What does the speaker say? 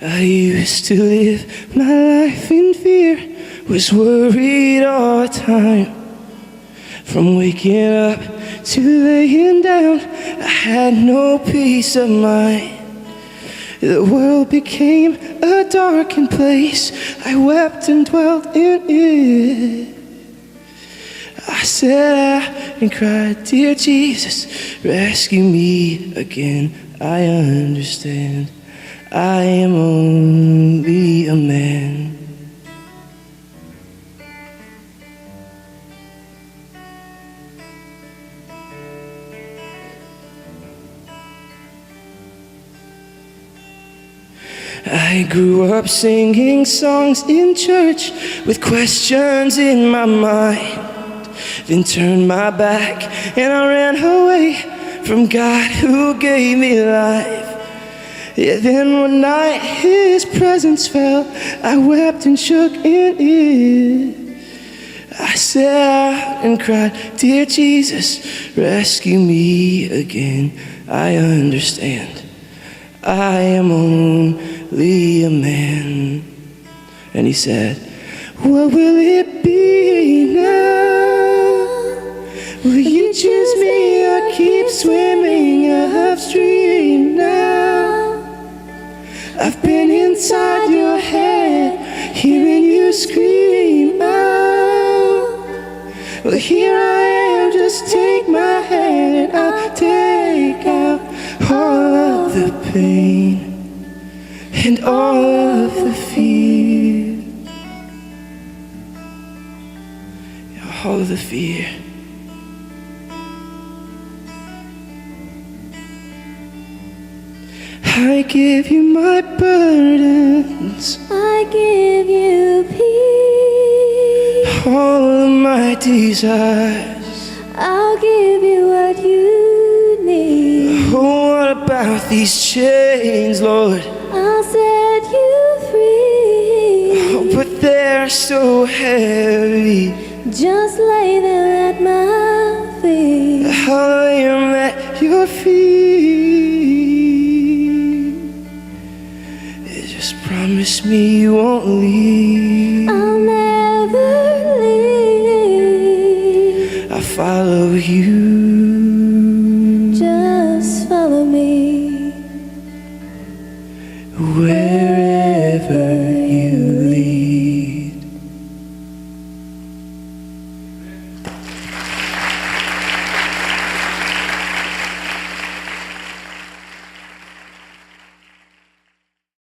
I used to live my life in fear, was worried all the time. From waking up to laying down, I had no peace of mind. The world became a darkened place, I wept and dwelt in it. I sat out and cried, dear Jesus, rescue me again. I understand, I am only a man. I grew up singing songs in church with questions in my mind, then turned my back and I ran away from God who gave me life. Yeah, then one night His presence fell, I wept and shook in it. I sat out and cried, dear Jesus, rescue me again. I understand, I am only a man. And He said, what will it be now? Will you choose me or keep swimming upstream now? I've been inside your head, hearing you scream out. Well, here I am, just take my hand and I'll take out all of the pain and all of the fear. All of the fear. I give you my burdens, I give you peace. all of my desires. I'll give you what you need. Oh, what about these chains, Lord? I'll set you free. Oh, but they're so heavy. Just lay them at my feet. I'll lay them at your feet. Just promise me you won't leave.